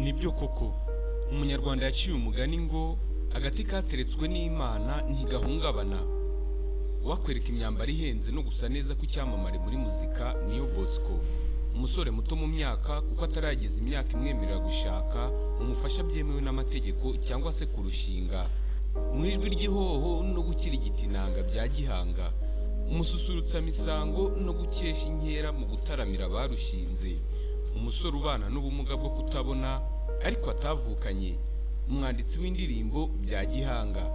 nibyo koko umunyarwanda yaciye umugani ngo agati kateretswe n'Imana ntigahungabana. Wakwereka imyambaro ihenze no gusa neza kw'icyamamare muri muzika niyo Bosco, umusore muto mu myaka kuko atarageza imyaka imwemerera gushaka umufasha byemewe n'amategeko cyangwa se kurushinga, mu ijwi ry'ihoho no gukirigita inanga bya gihanga, umususurutsa misango no gukesha inkera mu gutaramira barushinze, umusore ubana n'ubumuga bwo kutabona ariko atavukanye, umwanditsi w'indirimbo bya gihanga.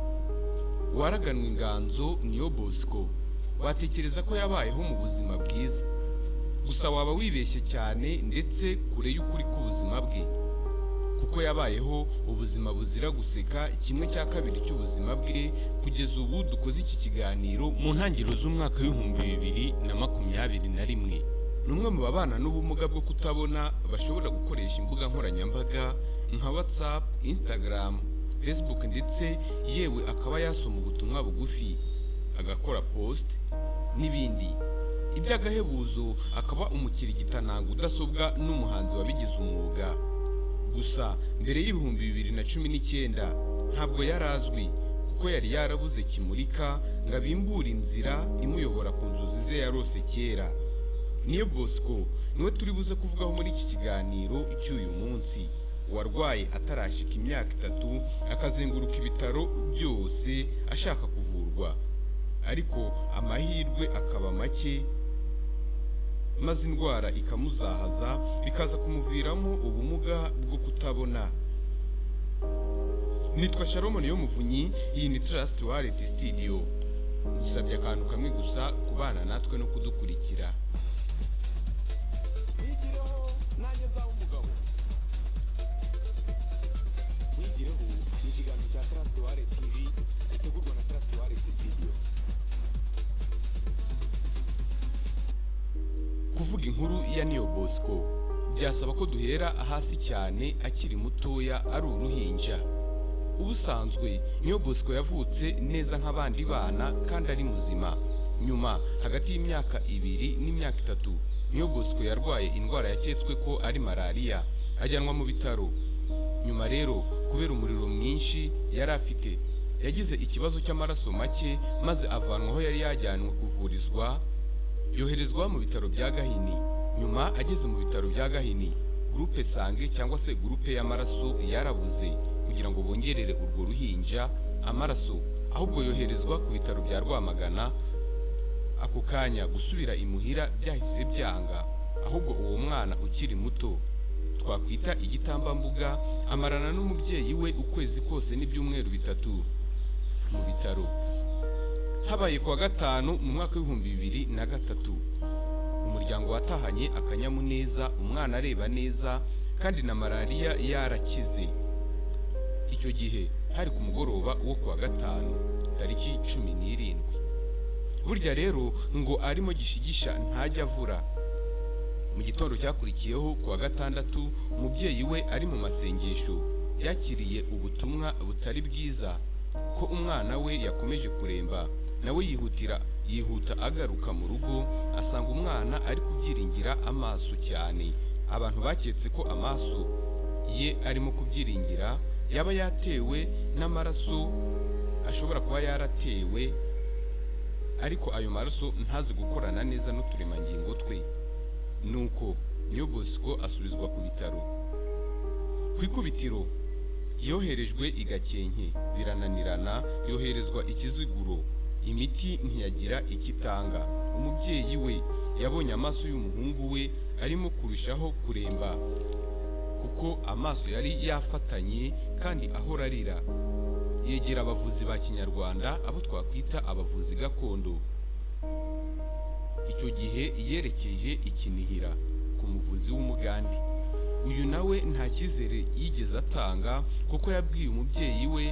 Waraganwe inganzo niyo Bosco, watekereza ko yabayeho mu buzima bwiza, gusa waba wibeshye cyane ndetse kure y'ukuri k'ubuzima bwe, kuko yabayeho ubuzima buzira guseka 1/2 cy'ubuzima bwe kugeza ubu dukoze iki kiganiro mu ntangiriro z'umwaka w'2021. Numwe mu babana n'ubumuga bwo kutabona bashobora gukoresha imbuga nkoranyambaga nka WhatsApp, Instagram, Facebook ndetse yewe akaba yasoma ubutumwa bugufi, agakora post n'ibindi. Iby'agahebuzo akaba umukirigitananga udasobwa n'umuhanzi wabigize umwuga. Gusa mbere y'2019 ntabwo yarazwi kuko yari yarabuze kimurika ngo abimbure inzira imuyobora ku nzozi ze yarose kera. Niyo Bosco niwe turi buze kuvugaho muri iki kiganiro cy'uyu munsi, warwaye atarashika imyaka 3 akazenguruka ibitaro byose ashaka kuvurwa, ariko amahirwe akaba make maze indwara ikamuzahaza bikaza kumuviramo ubumuga bwo kutabona. Nitwa Shalom niyo muvunyi, iyi ni Trust Wallet Studio. Dusabye akantu kamwe gusa kubana natwe no kudukurikira. Wigireho nanjye nzaba umugabo. Wigireho ni ikiganiro cya Trust Wallet TV gitegurwa na Trust Wallet Studio. Kuvuga inkuru ya Niyo Bosco byasaba ko duhera hasi cyane akiri mutoya ari uruhinja. Ubusanzwe Niyo Bosco yavutse neza nk'abandi bana kandi ari muzima. Nyuma hagati y'imyaka 2 n'imyaka 3 Niyo Bosco yarwaye indwara yaketswe ko ari malaria, ajyanwa mu bitaro. Nyuma rero kubera umuriro mwinshi yari afite, yagize ikibazo cy'amaraso make maze avanwa aho yari yajyanwe kuvurizwa, yoherezwa mu bitaro bya Gahini. Nyuma ageze mu bitaro bya Gahini, groupe sange cyangwa se groupe y'amaraso yarabuze kugira ngo bongerere urwo ruhinja amaraso, ahubwo yoherezwa ku bitaro bya Rwamagana. Ako kanya gusubira imuhira byahise byanga, ahubwo uwo mwana ukiri muto twakwita igitambambuga amarana n'umubyeyi we ukwezi kose n'ibyumweru 3 mu bitaro. Habaye kwa gatanu mu mwaka w'2003 umuryango watahanye akanyamuneza, umwana areba neza kandi na malaria yarakize. Icyo gihe hari ku mugoroba wo kwa gatanu tariki 17. Burya rero ngo arimo gishigisha ntajya avura. Mu gitondo cyakurikiyeho kwa gatandatu umubyeyi we ari mu masengesho yakiriye ubutumwa butari bwiza ko umwana we yakomeje kuremba. Nawe yihuta agaruka mu rugo asanga umwana ari kubyiringira amaso cyane. Abantu baketse ko amaso ye arimo kubyiringira yaba yatewe n'amaraso, ashobora kuba yaratewe, ariko ayo maraso ntazi gukorana neza n'uturemangingo twe. Nuko Niyo Bosco asubizwa ku bitaro. Ku ikubitiro yoherejwe i Gakenke birananirana, yoherezwa Ikiziguro, imiti ntiyagira ikitanga. Umubyeyi we yabonye amaso y'umuhungu we arimo kurushaho kuremba kuko amaso yari yafatanye kandi ahora arira. Yegera abavuzi ba Kinyarwanda, abo twakwita abavuzi gakondo. Icyo gihe yerekeje Ikinihira ku muvuzi w'umugandi. Uyu nawe nta cyizere yigeze atanga kuko yabwiye umubyeyi we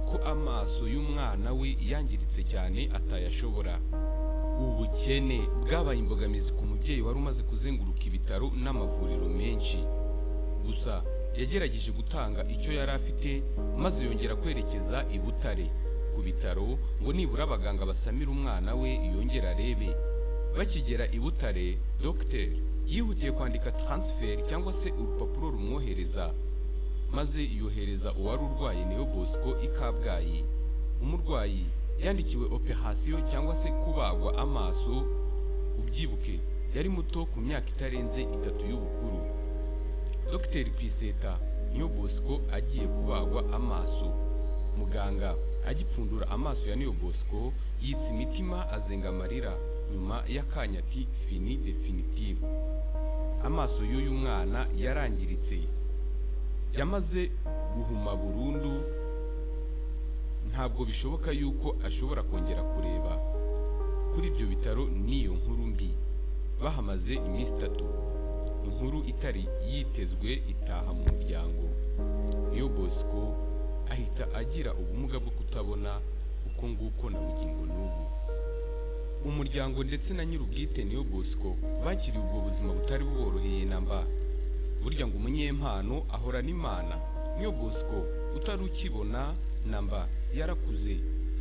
ko amaso y'umwana we yangiritse cyane atayashobora. Ubukene bwabaye imbogamizi ku mubyeyi wari umaze kuzenguruka ibitaro n'amavuriro menshi. Gusa yagerageje gutanga icyo yari afite maze yongera kwerekeza i Butare ku bitaro ngo nibura abaganga basamira umwana we yongera arebe. Bakigera i Butare, Dr. yihutiye kwandika transfer cyangwa se urupapuro rumwohereza maze yohereza uwari urwaye Neo Bosco i Kabgayi. Umurwayi yandikiwe operation cyangwa se kubagwa amaso. Ubyibuke yari muto ku myaka itarenze 3 y'ubukuru. Dr. Kwiseta Neo Bosco agiye kubagwa amaso. Muganga agipfundura amaso ya Neo Bosco yitsa imitima azenga amarira, nyuma y'akanya ati fini definitive. Amaso y'uyu mwana yarangiritse, yamaze guhuma burundu, ntabwo bishoboka yuko ashobora kongera kureba. Kuri ibyo bitaro niyo nkuru mbi. Bahamaze iminsi 3. Inkuru itari yitezwe itaha mu muryango. Neo Bosco ahita agira ubumuga bwo kutabona uko nguko na bugingo n'ubu. Umuryango ndetse na nyir'ubwite Neo Bosco bakiriye ubwo buzima butari buboroheye namba. Burya ngo umunyempano ahorana Imana. Neo Bosco utari ukibona namba yarakuze.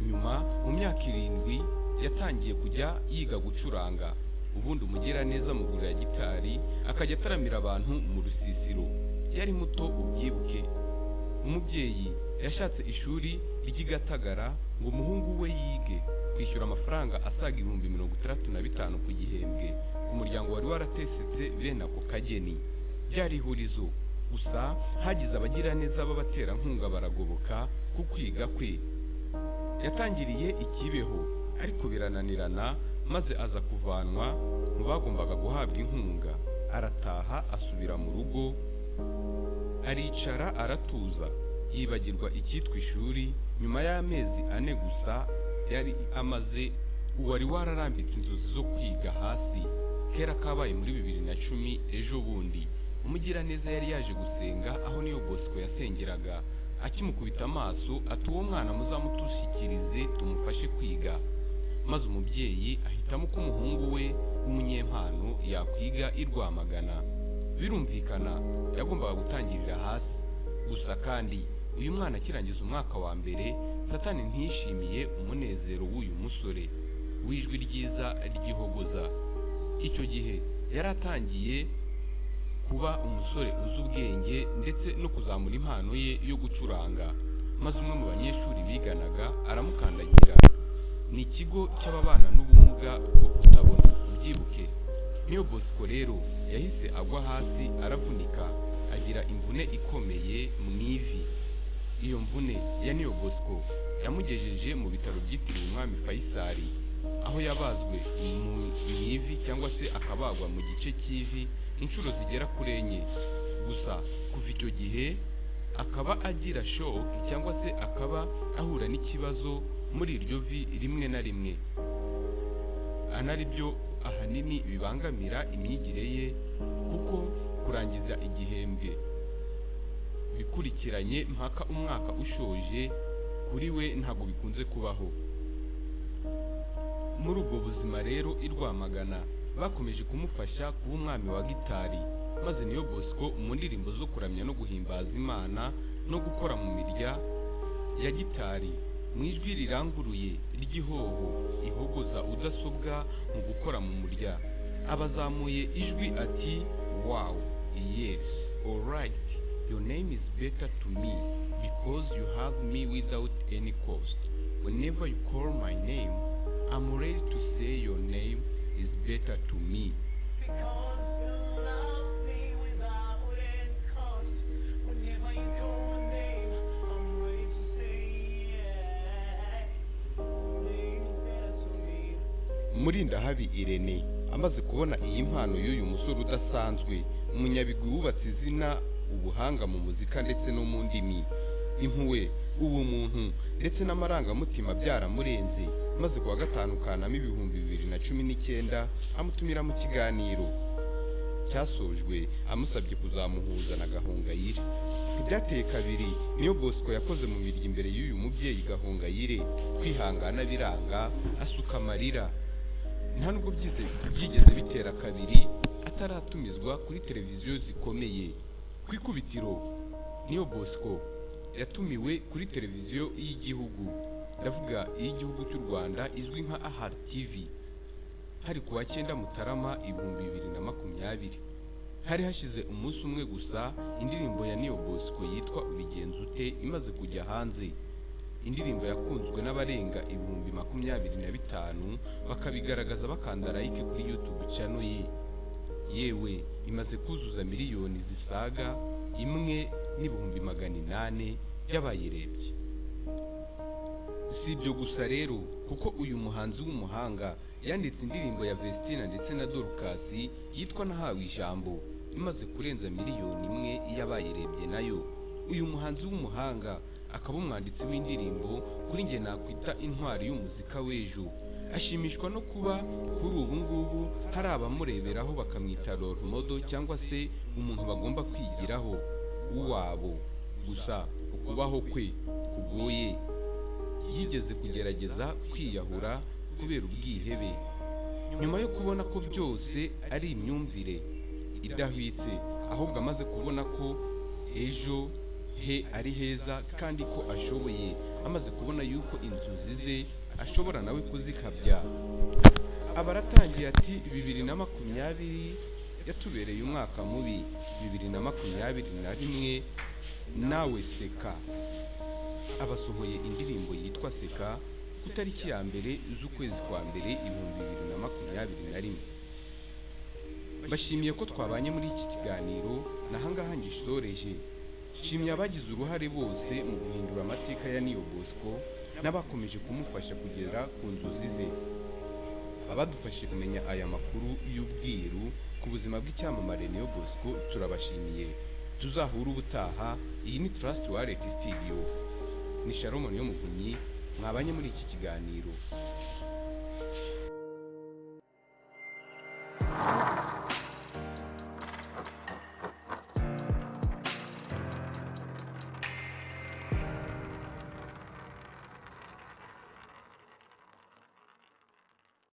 Nyuma mu myaka 7 yatangiye kujya yiga gucuranga. Ubundi umugira neza mu gurira gitari akajya ataramira abantu mu rusisiro. Yari muto ubyibuke. Umubyeyi yashatse ishuri ry'Igatagara ngo umuhungu we yige, kwishyura amafaranga asaga 65,000 ku gihembwe. Umuryango wari waratesetse bene ako kageni. Byari ihurizo gusa hagize abagira neza b'abaterankunga baragoboka ku kwiga kwe. Yatangiriye ikibeho ariko birananirana, maze aza kuvanwa mu bagombaga guhabwa inkunga. Arataha asubira mu rugo, aricara aratuza, yibagirwa icyitwa ishuri. Nyuma y'amezi 4 gusa yari amaze, uwari wararambitse inzozi zo kwiga hasi. Kera kabaye muri 2010 ejo bundi. Umugira neza yari yaje gusenga aho Neo Bosco yasengeraga. Akimukubita amaso ati uwo mwana muzamutushyikirize tumufashe kwiga. Maze umubyeyi ahitamo ko umuhungu we w'umunyempano yakwiga i Rwamagana. Birumvikana yagombaga gutangirira hasi. Gusa kandi uyu mwana akirangiza umwaka wa mbere, Satani ntishimiye umunezero w'uyu musore w'ijwi ryiza ry'ihogoza. Icyo gihe yaratangiye kuba umusore uzi ubwenge ndetse no kuzamura impano ye yo gucuranga. Maze umwe mu banyeshuri biganaga aramukandagira. Ni ikigo cy'ababana n'ubumuga bwo kutabona. Ubyibuke Neo Bosco rero yahise agwa hasi aravunika, agira imvune ikomeye mu ivi. Iyo mvune ya Neo Bosco yamugejeje mu bitaro byitiriwe Umwami Faisal, aho yabazwe mu ivi cyangwa se akabagwa mu gice cy'ivi inshuro zigera kuri 4. Gusa kuva icyo gihe akaba agira shock cyangwa se akaba ahura n'ikibazo muri iryo vi rimwe na rimwe, anaribyo ahanini bibangamira imyigire ye, kuko kurangiza igihembwe bikurikiranye mpaka umwaka ushoje kuri we ntabwo bikunze kubaho. Muri ubwo buzima rero i Rwamagana bakomeje kumufasha kuba umwami wa gitari. Maze Neo Bosco mu ndirimbo zo kuramya no guhimbaza Imana no gukora mu mirya ya gitari, mu ijwi riranguruye ry'ihoho ihogoza udasobwa mu gukora mu murya, abazamuye ijwi ati wow, yes, alright, your name is better to me because you have me without any cost. Whenever you call my name, I'm ready to say your name is better to me. Because you love me without any cost. Whenever you call my name, I'm ready to say yeah. Your name is better to me. Murindahabi Irene amaze kubona iyi mpano y'uyu musore udasanzwe, umunyabigwi wubatse izina, ubuhanga mu muzika ndetse no mu ndimi, impuhwe, ubumuntu ndetse n'amarangamutima byaramurenze. Maze kuwa 5 Kanama 2019 amutumira mu kiganiro cyasojwe amusabye kuzamuhuza na Gahongayire. Ibyateye kabiri Neo Bosco yakoze mu mirya imbere y'uyu mubyeyi Gahongayire, kwihangana biranga, asuka amarira. Nta nubwo byigeze bitera kabiri ataratumizwa kuri televiziyo zikomeye. Ku ikubitiro Neo Bosco yatumiwe kuri televiziyo y'igihugu, ndavuga iy'igihugu cy'u Rwanda izwi nka Ahad TV, hari kuwa 9 Mutarama 2020. Hari hashize umunsi umwe gusa indirimbo ya Neo Bosco yitwa bwite imaze kujya hanze. Indirimbo yakunzwe n'abarenga 25,000 bakabigaragaza bakanda like kuri YouTube channel ye. Yewe imaze kuzuza miliyoni zisaga 1,800,000 y'abayirebye. Si ibyo gusa rero, kuko uyu muhanzi w'umuhanga yanditse indirimbo ya Vestina ndetse na Dorcas yitwa Nahawe Ijambo, imaze kurenza miliyoni 1 y'abayirebye nayo. Uyu muhanzi w'umuhanga akaba umwanditsi w'indirimbo kuri njye nakwita intwari y'umuzika w'ejo. Ashimishwa no kuba kuri ubu ngubu hari abamureberaho bakamwita role model cyangwa se umuntu bagomba kwigiraho uwabo. Gusa ukubaho kwe kugoye, yigeze kugerageza kwiyahura kubera ubwihebe, nyuma yo kubona ko byose ari imyumvire idahwitse, ahubwo amaze kubona ko ejo he ari heza kandi ko ashoboye, amaze kubona yuko inzozi ze ashobora nawe kuzikabya. Abaratangiye ati 2020 yatubereye umwaka mubi, 2021 nawe seka. Abasohoye indirimbo yitwa Seka ku tariki ya mbere z'ukwezi kwa mbere 2021. Bashimiye ko twabanye muri iki kiganiro, nahangaha ngishoreje. Shimye abagize uruhare bose mu guhindura amateka ya Neo Bosco n'abakomeje kumufasha kugera ku nzozi ze. Abadufashije kumenya aya makuru y'ubwiru ku buzima bw'icyamamare Neo Bosco turabashimiye. Tuzahura ubutaha. Iyi ni Trust Wallet Studio. Ni Shalom Niyomuvunyi mwabanye muri iki kiganiro.